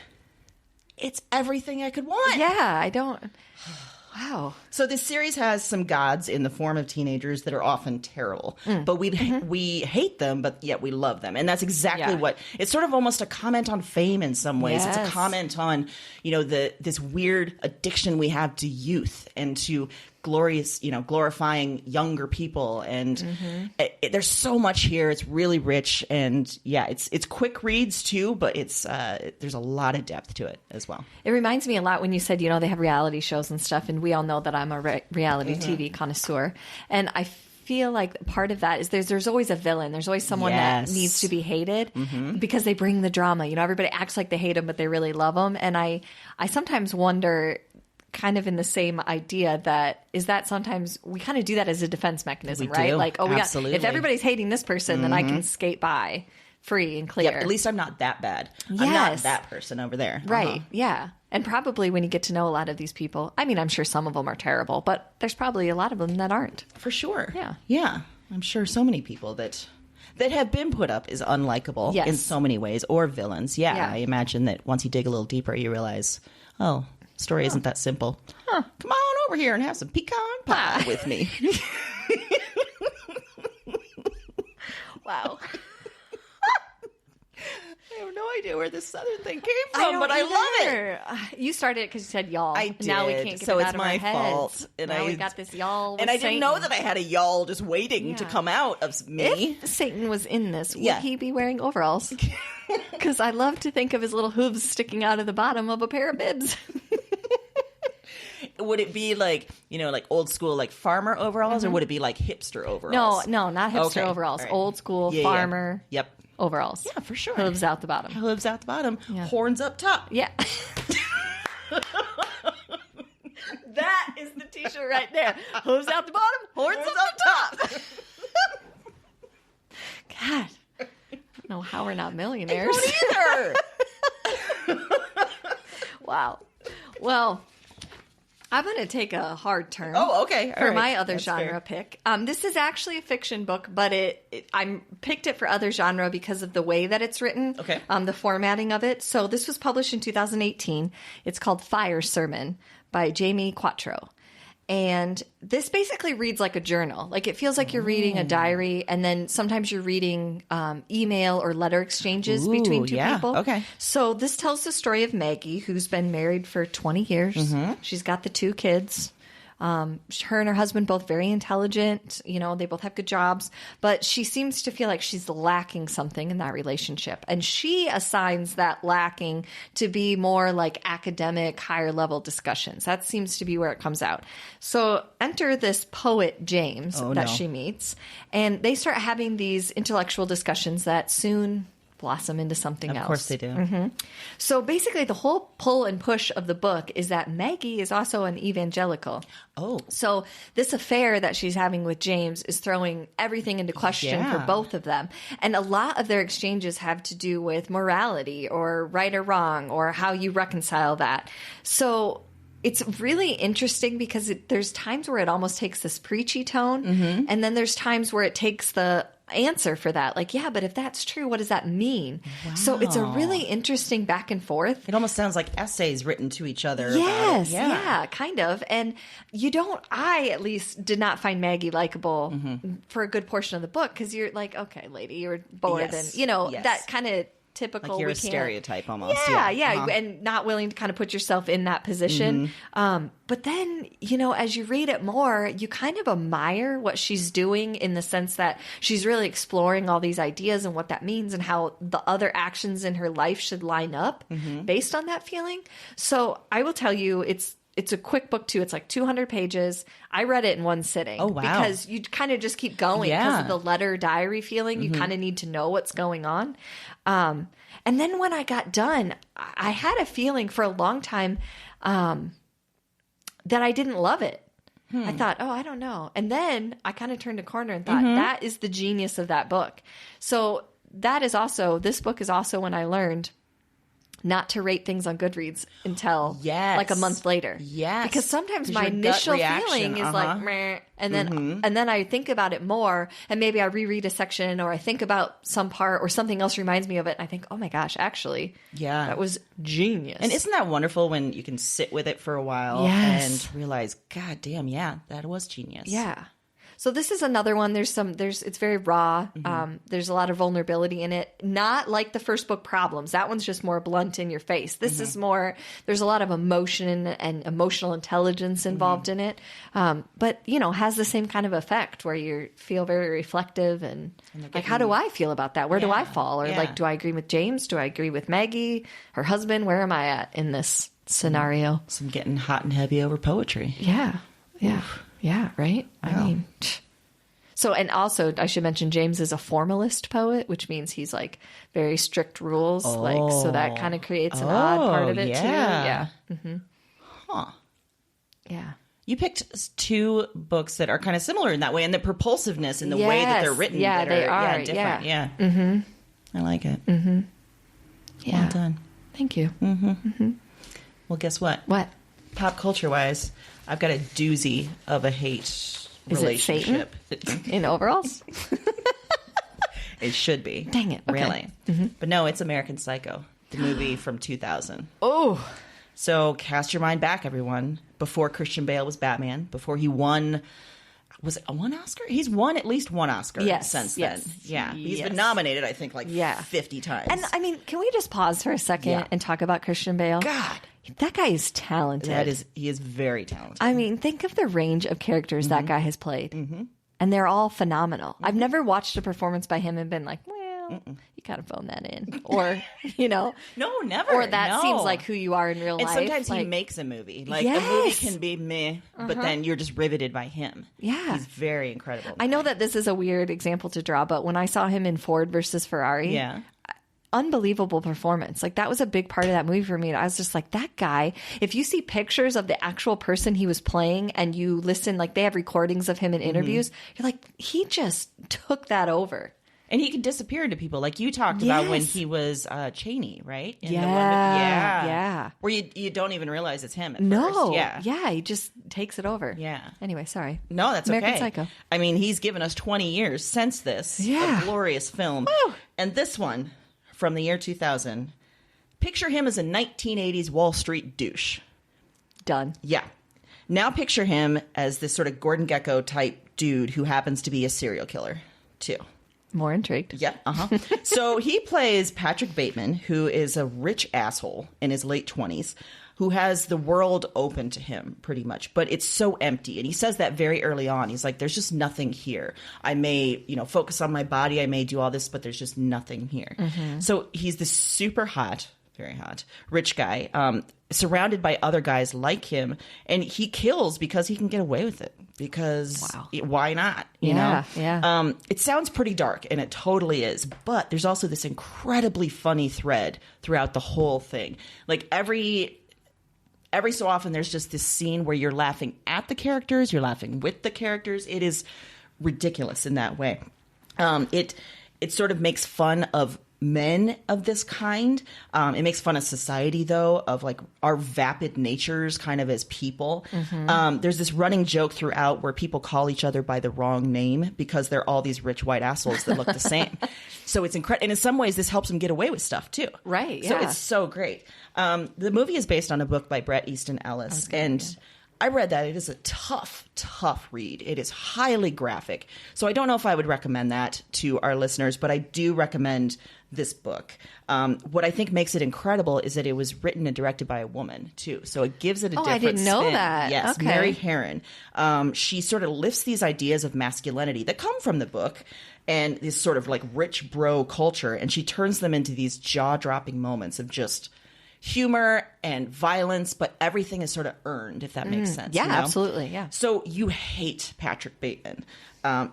It's everything I could want. Yeah, I don't. Wow. So this series has some gods in the form of teenagers that are often terrible, but we hate them, but yet we love them, and that's exactly Yeah. what it's sort of almost a comment on fame in some ways. It's Yes. a comment on this weird addiction we have to youth and to glorifying younger people, and there's so much here. It's really rich, and yeah, it's quick reads too, but it's there's a lot of depth to it as well. It reminds me a lot when you said, they have reality shows and stuff, and we all know that I'm a reality TV connoisseur, and I feel like part of that is there's always a villain. There's always someone Yes. that needs to be hated because they bring the drama. Everybody acts like they hate them, but they really love them, and I sometimes wonder, kind of in the same idea, that sometimes we kind of do that as a defense mechanism, We right? do. Like, Absolutely. if everybody's hating this person, then I can skate by free and clear. Yep, at least I'm not that bad. I'm not Yes. that person over there. Right. Yeah. And probably when you get to know a lot of these people, I mean, I'm sure some of them are terrible, but there's probably a lot of them that aren't. For sure. Yeah. Yeah. I'm sure so many people that have been put up as unlikable Yes. in so many ways, or villains. Yeah, Yeah. I imagine that once you dig a little deeper, you realize, oh, story isn't that simple. Come on over here and have some pecan pie with me. Wow. have no idea where this Southern thing came from, but I love it. You started it because you said y'all. I did. Now we can't get so it it's out of my our heads. fault. And now we got this y'all. And I didn't know that I had a y'all just waiting to come out of me. If Satan was in this, would Yeah. he be wearing overalls? Because I love to think of his little hooves sticking out of the bottom of a pair of bibs. Would it be like, like old school, like farmer overalls, or would it be like hipster overalls? No, not hipster Okay. overalls. All right. Old school Yeah, farmer Yep. overalls. Yeah, for sure. Hooves out the bottom. Hooves out the bottom, Yeah. horns up top. Yeah. That is the t-shirt right there. Hooves out the bottom, horns up top. God. I don't know how we're not millionaires. Don't either. Wow. Well, I'm going to take a hard turn. Oh, okay. All For right. my other That's genre fair. pick. This is actually a fiction book, but I picked it for other genre because of the way that it's written. Okay. The formatting of it. So this was published in 2018. It's called Fire Sermon by Jamie Quattro. And this basically reads like a journal. Like it feels like you're reading a diary, and then sometimes you're reading email or letter exchanges between two people. Okay. So this tells the story of Maggie, who's been married for 20 years. Mm-hmm. She's got the 2 kids. Her and her husband, both very intelligent, they both have good jobs, but she seems to feel like she's lacking something in that relationship. And she assigns that lacking to be more like academic, higher level discussions. That seems to be where it comes out. So enter this poet, James, she meets, and they start having these intellectual discussions that soon blossom into something else. Of course they do. Mm-hmm. So basically the whole pull and push of the book is that Maggie is also an evangelical. Oh. So this affair that she's having with James is throwing everything into question for Yeah. both of them. And a lot of their exchanges have to do with morality or right or wrong or how you reconcile that. So it's really interesting because there's times where it almost takes this preachy tone. Mm-hmm. And then there's times where it takes the answer for that. Like, yeah, but if that's true, what does that mean? Wow. So it's a really interesting back and forth. It almost sounds like essays written to each other. Yes, about it. yeah, kind of. And I at least did not find Maggie likable for a good portion of the book because you're like, okay, lady, you're bored. Yes, And, yes. that kind of typical. Like you're we a can't- stereotype almost. Yeah, Uh-huh. and not willing to kind of put yourself in that position. But then, as you read it more, you kind of admire what she's doing in the sense that she's really exploring all these ideas and what that means and how the other actions in her life should line up based on that feeling. So I will tell you, it's a quick book too. It's like 200 pages. I read it in one sitting. Oh, wow. Because you kind of just keep going because Yeah. of the letter diary feeling. You kind of need to know what's going on. And then when I got done, I had a feeling for a long time that I didn't love it. I thought, oh, I don't know. And then I kind of turned a corner and thought, that is the genius of that book. So this book is also when I learned not to rate things on Goodreads until like a month later. Yes. Because sometimes my your gut initial reaction, feeling is like, meh, and then I think about it more and maybe I reread a section or I think about some part or something else reminds me of it. And I think, oh my gosh, actually, that was genius. And isn't that wonderful when you can sit with it for a while and realize, God damn, yeah, that was genius. Yeah. So this is another one. It's very raw. There's a lot of vulnerability in it. Not like the first book, Problems. That one's just more blunt in your face. This is more, there's a lot of emotion and emotional intelligence involved in it. But, has the same kind of effect where you feel very reflective and like, how do I feel about that? Where do I fall? Or like, do I agree with James? Do I agree with Maggie, her husband? Where am I at in this scenario? Some getting hot and heavy over poetry. Yeah. Yeah. Yeah, right? Wow. I mean, so, and also I should mention James is a formalist poet, which means he's like very strict rules. So that kind of creates an odd part of it too. Yeah. Huh. Yeah. You picked 2 books that are kind of similar in that way, and the propulsiveness in the way that they're written. Yeah, that they are. different. Yeah. I like it. Yeah. Well done. Thank you. Well, guess what? What? Pop culture-wise, I've got a doozy of a hate Is relationship. In overalls? It should be. Dang it. Okay. Really. But no, it's American Psycho, the movie from 2000. Oh. So cast your mind back, everyone. Before Christian Bale was Batman, before he won Was it one Oscar? He's won at least one Oscar since then. Yeah. He's been nominated, I think, 50 times. And I mean, can we just pause for a second and talk about Christian Bale? God. That guy is talented. He is very talented. I mean, think of the range of characters that guy has played. And they're all phenomenal. I've never watched a performance by him and been like, well, you kind of phoned that in. Or, No, never. Or that seems like who you are in real life. And sometimes he makes a movie. Like, a movie can be meh, but then you're just riveted by him. Yeah. He's very incredible. I know that this is a weird example to draw, but when I saw him in Ford versus Ferrari, unbelievable performance. Like, that was a big part of that movie for me. I was just like, that guy, if you see pictures of the actual person he was playing and you listen, like they have recordings of him in interviews, you're like, he just took that over. And he could disappear into people, like you talked about when he was Cheney, right? Yeah. Where you don't even realize it's him at No. first. Yeah, he just takes it over. Yeah. Anyway, sorry. No, that's American okay. Psycho. I mean, he's given us 20 years since this. Yeah. A glorious film. Woo. And this one, from the year 2000, picture him as a 1980s Wall Street douche. Done. Yeah. Now picture him as this sort of Gordon Gekko type dude who happens to be a serial killer, too. More intrigued. Yep. So he plays Patrick Bateman, who is a rich asshole in his late 20s, who has the world open to him pretty much, but it's so empty. And he says that very early on. He's like, there's just nothing here. I may, focus on my body. I may do all this, but there's just nothing here. So he's this super hot, very hot, rich guy, surrounded by other guys like him. And he kills because he can get away with it. Because why not? You know? Yeah. It sounds pretty dark, and it totally is. But there's also this incredibly funny thread throughout the whole thing. Like every so often, there's just this scene where you're laughing at the characters, you're laughing with the characters. It is ridiculous in that way. It sort of makes fun of men of this kind. It makes fun of society, though, of like our vapid natures kind of as people. There's this running joke throughout where people call each other by the wrong name because they're all these rich white assholes that look the same. So it's incredible. And in some ways, this helps them get away with stuff, too. Right, So it's so great. The movie is based on a book by Bret Easton Ellis. I read that. It is a tough, tough read. It is highly graphic. So I don't know if I would recommend that to our listeners, but I do recommend this book. What I think makes it incredible is that it was written and directed by a woman, too. So it gives it a different I didn't know spin. that. Yes, Okay. Mary Herron. She sort of lifts these ideas of masculinity that come from the book and this sort of like rich bro culture, and she turns them into these jaw-dropping moments of just humor and violence, but everything is sort of earned, if that makes sense. Yeah, you know? absolutely. Yeah. So you hate Patrick Bateman.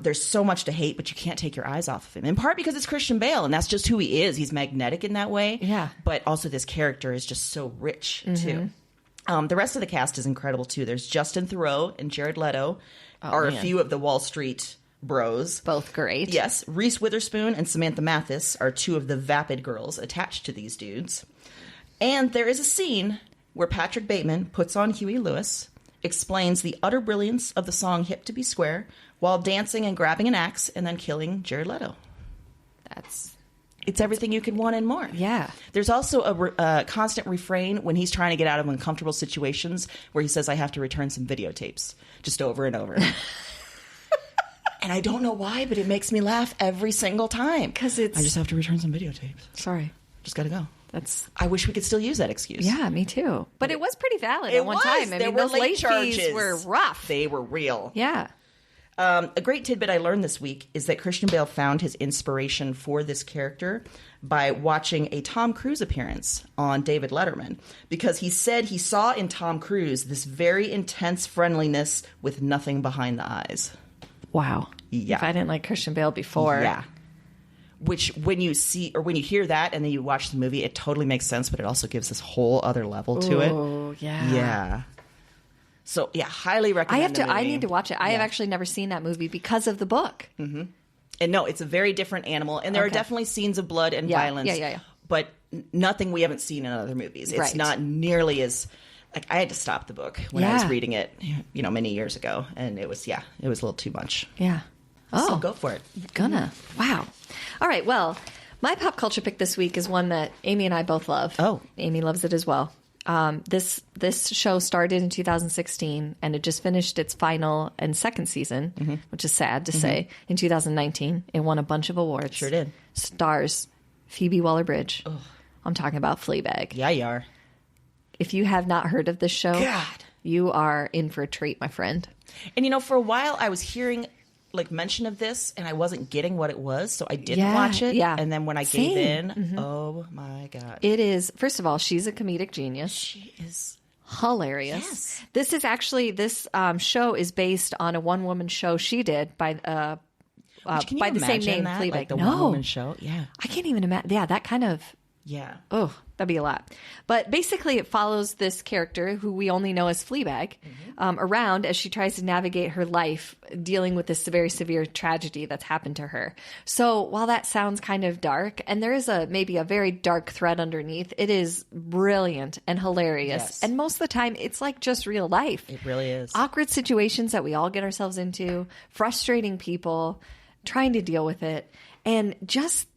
There's so much to hate, but you can't take your eyes off of him. In part because it's Christian Bale, and that's just who he is. He's magnetic in that way. Yeah. But also this character is just so rich, too. The rest of the cast is incredible, too. There's Justin Theroux and Jared Leto are a few of the Wall Street bros. Both great. Yes. Reese Witherspoon and Samantha Mathis are two of the vapid girls attached to these dudes. And there is a scene where Patrick Bateman puts on Huey Lewis, explains the utter brilliance of the song Hip to Be Square, while dancing and grabbing an axe and then killing Jared Leto. It's everything you could want and more. Yeah. There's also a constant refrain when he's trying to get out of uncomfortable situations where he says, I have to return some videotapes, just over and over. And I don't know why, but it makes me laugh every single time. Because I just have to return some videotapes. Sorry. Just gotta go. I wish we could still use that excuse. Yeah, me too. But it was pretty valid It at one was. time. I There mean, were those late late charges. fees were rough. They were real. Yeah. A great tidbit I learned this week is that Christian Bale found his inspiration for this character by watching a Tom Cruise appearance on David Letterman, because he said he saw in Tom Cruise this very intense friendliness with nothing behind the eyes. Wow. Yeah. If I didn't like Christian Bale before. Yeah. Which, when you see or when you hear that and then you watch the movie, it totally makes sense, but it also gives this whole other level to it. Oh, yeah. Yeah. So, yeah, highly recommend the movie. I need to watch it. I have actually never seen that movie because of the book. Mm-hmm. And no, it's a very different animal. And there are definitely scenes of blood and violence. Yeah. But nothing we haven't seen in other movies. It's not nearly as... Like, I had to stop the book when I was reading it, many years ago. And it was a little too much. Yeah. Oh. So go for it. Gonna. Wow. All right. Well, my pop culture pick this week is one that Amy and I both love. Oh. Amy loves it as well. This show started in 2016, and it just finished its final and second season, which is sad to say, in 2019. It won a bunch of awards. Sure did. Stars Phoebe Waller-Bridge. Ugh. I'm talking about Fleabag. Yeah, you are. If you have not heard of this show, God, you are in for a treat, my friend. And for a while I was hearing mention of this, and I wasn't getting what it was, so I didn't watch it. Yeah. And then when I gave in, oh my God. It is, first of all, she's a comedic genius. She is hilarious. Yes. This is actually, this show is based on a one-woman show she did by the same name, that? Fleabag. Like the one-woman show? Yeah. I can't even imagine. Yeah, that kind of... Yeah. Oh, that'd be a lot. But basically it follows this character who we only know as Fleabag around as she tries to navigate her life dealing with this very severe tragedy that's happened to her. So while that sounds kind of dark, and there is maybe a very dark thread underneath, it is brilliant and hilarious. Yes. And most of the time it's like just real life. It really is. Awkward situations that we all get ourselves into, frustrating people, trying to deal with it, and just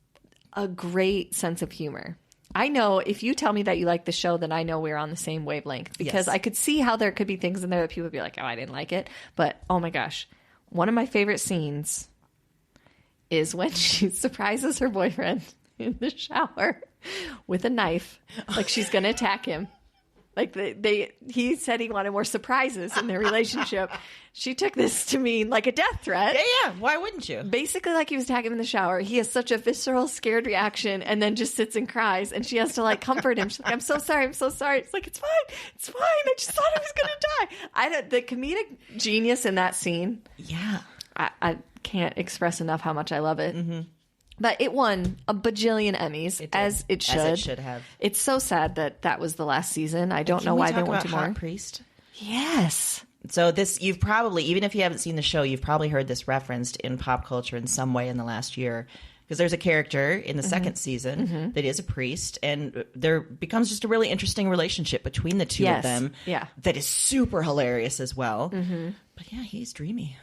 a great sense of humor. I know if you tell me that you like the show, then I know we're on the same wavelength, because I could see how there could be things in there that people would be like, oh, I didn't like it. But oh my gosh, one of my favorite scenes is when she surprises her boyfriend in the shower with a knife, like she's going to attack him. Like he said he wanted more surprises in their relationship. She took this to mean like a death threat. Yeah. Why wouldn't you? Basically, like he was attacking him in the shower. He has such a visceral, scared reaction, and then just sits and cries. And she has to comfort him. She's like, "I'm so sorry. I'm so sorry." It's like, "It's fine. It's fine. I just thought I was gonna die." The comedic genius in that scene. Yeah, I can't express enough how much I love it. Mm-hmm. But it won a bajillion Emmys, as it should. As it should have. It's so sad that was the last season. I don't know why they won't do more. Hot Priest? Yes. So this, you've probably, even if you haven't seen the show, you've probably heard this referenced in pop culture in some way in the last year. Because there's a character in the second season that is a priest, and there becomes just a really interesting relationship between the two of them. Yeah. That is super hilarious as well. But yeah, he's dreamy.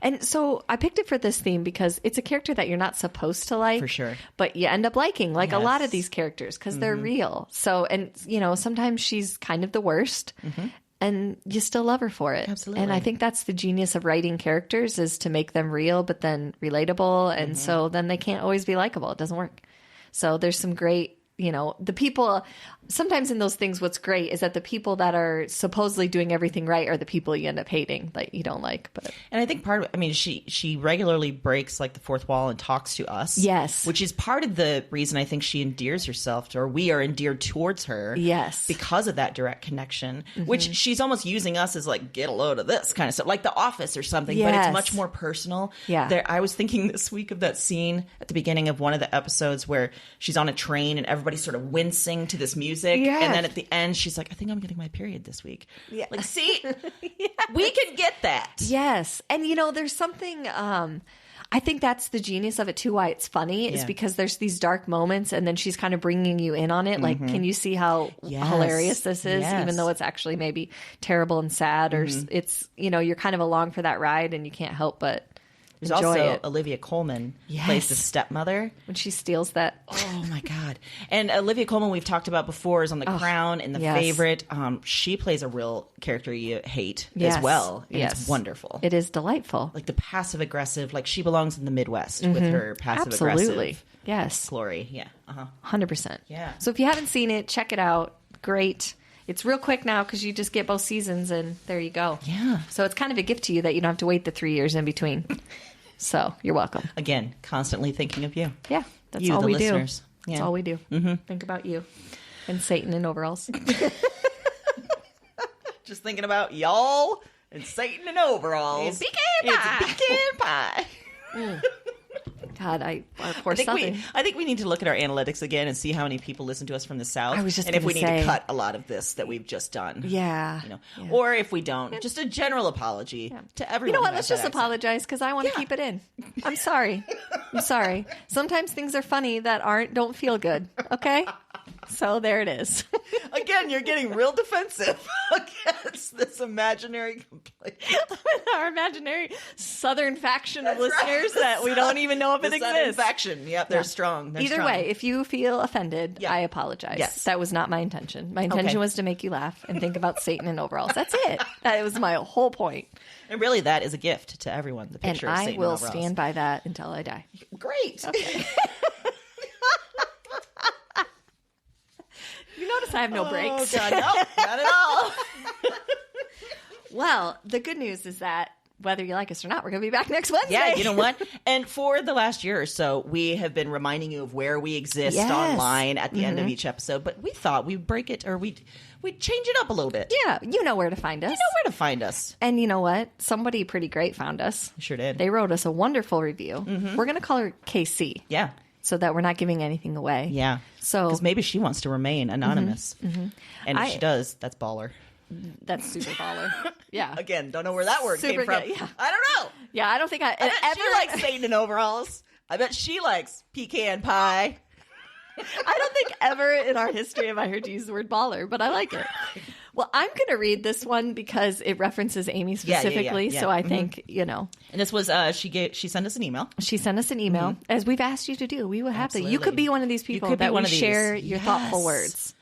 And so I picked it for this theme because it's a character that you're not supposed to like. For sure. But you end up liking, a lot of these characters, because they're real. So, and, sometimes she's kind of the worst, and you still love her for it. Absolutely. And I think that's the genius of writing characters, is to make them real, but then relatable. And so then they can't always be likable. It doesn't work. So there's some great... the people, sometimes in those things, what's great is that the people that are supposedly doing everything right are the people you end up hating, that you don't like. But and I think part of it, she regularly breaks the fourth wall and talks to us. Yes. Which is part of the reason I think she endears herself to, or we are endeared towards her. Yes. Because of that direct connection, which she's almost using us as get a load of this kind of stuff, like The Office or something, but it's much more personal. Yeah. I was thinking this week of that scene at the beginning of one of the episodes where she's on a train and everybody's sort of wincing to this music. Yes. And then at the end, she's like, I think I'm getting my period this week. Yeah. See, we can get that. Yes. And, there's something, I think that's the genius of it too, why it's funny, is because there's these dark moments and then she's kind of bringing you in on it. Can you see how hilarious this is, even though it's actually maybe terrible and sad, or it's, you're kind of along for that ride and you can't help but There's enjoy also it. Olivia Colman plays the stepmother. When she steals that. Oh, my God. And Olivia Colman, we've talked about before, is on The Crown and The Favorite. She plays a real character you hate as well. And it's wonderful. It is delightful. The passive-aggressive, she belongs in the Midwest with her passive-aggressive. Absolutely. Yes. Glory. Yeah. 100%. Yeah. So if you haven't seen it, check it out. Great. It's real quick now because you just get both seasons and there you go. Yeah. So it's kind of a gift to you that you don't have to wait the 3 years in between. So you're welcome. Again, constantly thinking of you. Yeah, that's you, all the we listeners. do. That's all we do. Think about you and Satan in overalls. Just thinking about y'all and Satan in overalls. Pecan pie. Pie. God, our poor Southern. I think we need to look at our analytics again and see how many people listen to us from the South. I was just and if we gonna need say. to cut a lot of this that we've just done. Yeah. Or if we don't, just a general apology to everyone. You know what? who Let's has just that accent. apologize because I want to keep it in. I'm sorry. I'm sorry. Sometimes things are funny that don't feel good. Okay? So there it is. Again, you're getting real defensive against this imaginary complaint. Our imaginary Southern faction of listeners that we don't even know if it exists. Faction. Yep, they're strong. They're Either strong. way, if you feel offended, I apologize. Yes. That was not my intention. My intention was to make you laugh and think about Satan in overalls. That's it. That was my whole point. And really, that is a gift to everyone. The picture And of I Satan will overalls. stand by that until I die. Great. Okay. You notice I have no breaks. Oh, God, no, not at all. Well, the good news is that whether you like us or not, we're going to be back next Wednesday. Yeah, you know what? And for the last year or so, we have been reminding you of where we exist online at the end of each episode. But we thought we'd break it, or we'd change it up a little bit. Yeah, you know where to find us. You know where to find us. And you know what? Somebody pretty great found us. Sure did. They wrote us a wonderful review. We're going to call her KC. Yeah. So that we're not giving anything away. Yeah. So because maybe she wants to remain anonymous. And if she does, that's baller. That's super baller. Yeah. Again, don't know where that word came from. Good, yeah. I don't know. Yeah, I don't think I bet ever she likes Satan in overalls. I bet she likes pecan pie. I don't think ever in our history have I heard you use the word baller, but I like it. Well, I'm going to read this one because it references Amy specifically. Yeah. So I think, you know. And this was, she sent us an email. She sent us an email, as we've asked you to do. We will have to. You Absolutely. could be one of these people could be that one we of these. share your thoughtful Yes. words.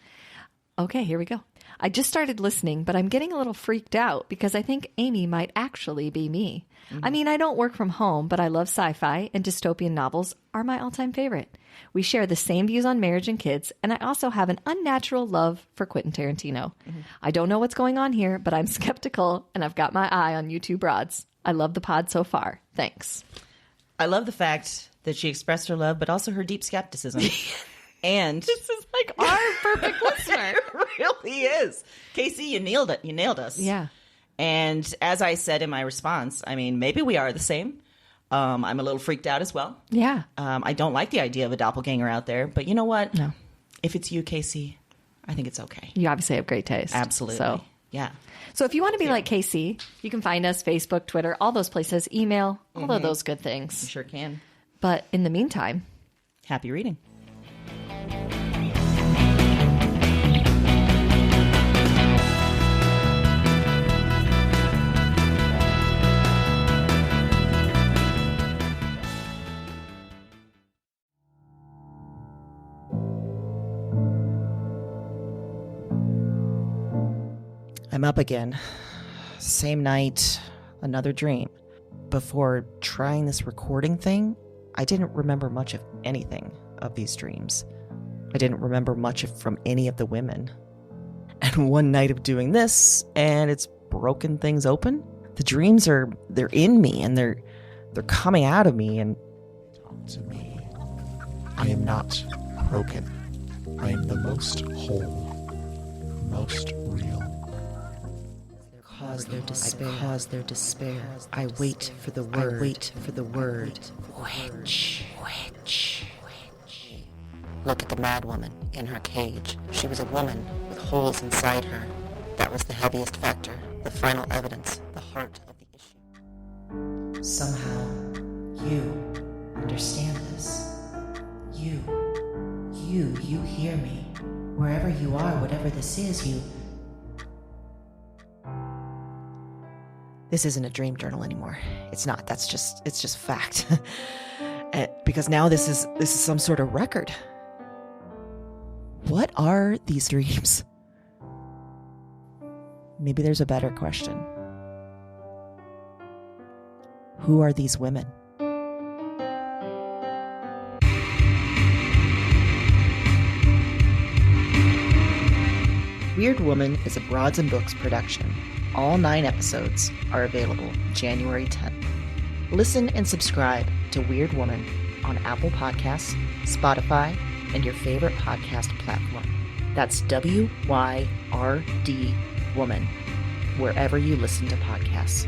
Okay, here we go. I just started listening, but I'm getting a little freaked out because I think Amy might actually be me. I mean, I don't work from home, but I love sci-fi, and dystopian novels are my all-time favorite. We share the same views on marriage and kids, and I also have an unnatural love for Quentin Tarantino. I don't know what's going on here, but I'm skeptical, and I've got my eye on you two broads. I love the pod so far. Thanks. I love the fact that she expressed her love, but also her deep skepticism. And This is like our perfect listener. it really is. Casey, you nailed it. You nailed us. Yeah. And as I said in my response, I mean, maybe we are the same. I'm a little freaked out as well. Yeah. I don't like the idea of a doppelganger out there, but you know what? No. If it's you, Casey, I think it's okay. You obviously have great taste. Absolutely. So if you want to be like Casey, you can find us Facebook, Twitter, all those places, email, all of those good You things. sure can. But in the meantime, Happy reading. I'm up again. Same night, another dream. Before trying this recording thing, I didn't remember much of anything of these dreams. I didn't remember much from any of the women. And one night of doing this, and it's broken things open. The dreams they're in me, and they're coming out of me, and Talk to me. I am not broken. I am the most whole, most real. Cause their despair. I wait for the word. Witch. Look at the mad woman in her cage. She was a woman with holes inside her. That was the heaviest factor, the final evidence, the heart of the issue. Somehow, you understand this. You hear me. Wherever you are, whatever this is, you... this isn't a dream journal anymore. It's not. It's just fact. Because now this is some sort of record. What are these dreams? Maybe there's a better question. Who are these women? Weird Woman is a Broads and Books production. All 9 episodes are available January 10th. Listen and subscribe to Weird Woman on Apple Podcasts, Spotify, and your favorite podcast platform. That's WYRD Woman, wherever you listen to podcasts.